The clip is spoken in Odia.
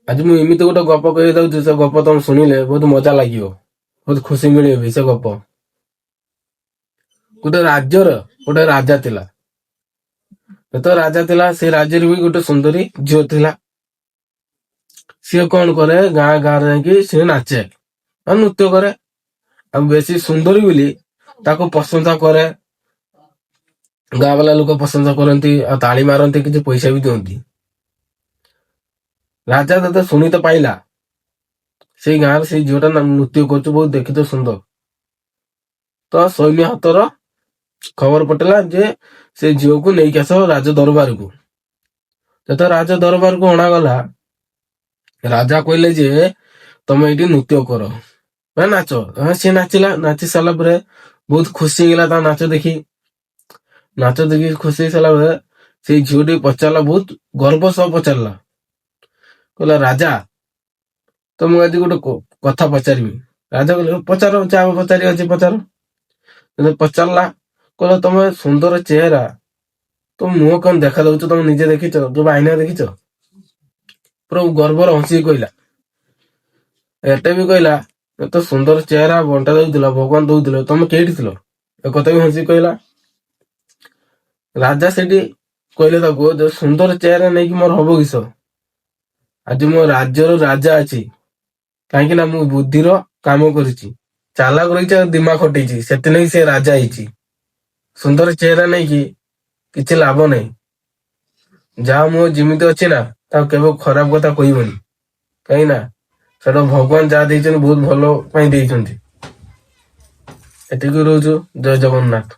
ଆଜି ମୁଁ ଏମିତି ଗୋଟେ ଗପ କହି ଦଉଛି, ସେ ଗପ ତମେ ଶୁଣିଲେ ବହୁତ ମଜା ଲାଗିବ, ବହୁତ ଖୁସି ମିଳିବ ବି ସେ ଗପ। ଗୋଟେ ରାଜ୍ୟର ଗୋଟେ ରାଜା ଥିଲା। ଯେତେବେଳେ ରାଜା ଥିଲା, ସେ ରାଜ୍ୟରେ ବି ଗୋଟେ ସୁନ୍ଦରୀ ଝିଅ ଥିଲା। ସିଏ କଣ କରେ, ଗାଁ ଗାଁରେ ଯାଇକି ସିଏ ନାଚେ ଆଉ ନୃତ୍ୟ କରେ। ଆଉ ବେଶୀ ସୁନ୍ଦରୀ ବୋଲି ତାକୁ ପ୍ରଶଂସା କରେ। ଗାଁ ବାଲା ଲୋକ ପ୍ରଶଂସା କରନ୍ତି ଆଉ ତାଳି ମାରନ୍ତି, କିଛି ପଇସା ବି ଦିଅନ୍ତି। ରାଜା ଯେତେ ଶୁଣି ତ ପାଇଲା, ସେଇ ଗାଁରେ ସେଇ ଝିଅଟା ନୃତ୍ୟ କରୁଛି, ବହୁତ ଦେଖିତେ ସୁନ୍ଦର। ତ ସୈନ୍ୟ ହାତର ଖବର ପଠେଇଲା ଯେ ସେ ଝିଅକୁ ନେଇକି ଆସ ରାଜ ଦରବାରକୁ। ଯେତେବେଳେ ରାଜ ଦରବାରକୁ ଅଣାଗଲା, ରାଜା କହିଲେ ଯେ ତମେ ଏଇଠି ନୃତ୍ୟ କର, ନାଚ। ସିଏ ନାଚିଲା। ନାଚି ସାରିଲା ପରେ ବହୁତ ଖୁସି ହେଇଗଲା ତା ନାଚ ଦେଖି। ନାଚ ଦେଖି ଖୁସି ହେଇ ସାରିଲା ପରେ ସେଇ ଝିଅଟି ପଚାରିଲା, ବହୁତ ଗର୍ବ ସହ ପଚାରିଲା, କହିଲା ରାଜା, ତ ମୁଁ ଆଜି ଗୋଟେ କଥା ପଚାରିବି। ରାଜା କହିଲେ ପଚାର, ଯାହା ପଚାରି ଅଛି ପଚାର। ପଚାରିଲା, କହିଲା ତମେ ସୁନ୍ଦର ଚେହେରା, ତମ ମୁହଁ କଣ ଦେଖା ଯାଉଛ, ତମେ ନିଜେ ଦେଖିଛ, ଯୋଉ ଆଇନା ଦେଖିଛ? ପୁରା ଗର୍ବର ହସିକି କହିଲା। ଏତେ ବି କହିଲା, ଏତେ ସୁନ୍ଦର ଚେହେରା ବଣ୍ଟା ଦଉଥିଲା, ଭଗବାନ ଦଉଥିଲେ, ତମେ କେଇଠି ଥିଲ? ଏ କଥା ବି ହସିକି କହିଲା। ରାଜା ସେଠି କହିଲେ ତାକୁ, ସୁନ୍ଦର ଚେହେରା ନେଇକି ମୋର ହବ କିସ? ଆଜି ମୋ ରାଜ୍ୟର ରାଜା ଅଛି, କାହିଁକି ନା ମୁଁ ବୁଦ୍ଧିର କାମ କରିଛି, ଚାଲାକ ରହିଛି ଆଉ ଦିମାଗ ଖଟେଇଛି, ସେଥିଲାଗି ସେ ରାଜା ହେଇଛି। ସୁନ୍ଦର ଚେହେରା ନେଇକି କିଛି ଲାଭ ନାହିଁ। ଯାହା ମୁହଁ ଯେମିତି ଅଛି ନା, ତାକୁ କେବେ ଖରାପ କଥା କହିବନି, କାହିଁକି ନା ସେଟା ଭଗବାନ ଯାହା ଦେଇଛନ୍ତି ବହୁତ ଭଲ ପାଇଁ ଦେଇଛନ୍ତି। ଏତିକି ରହୁଛୁ। ଜୟ ଜଗନ୍ନାଥ।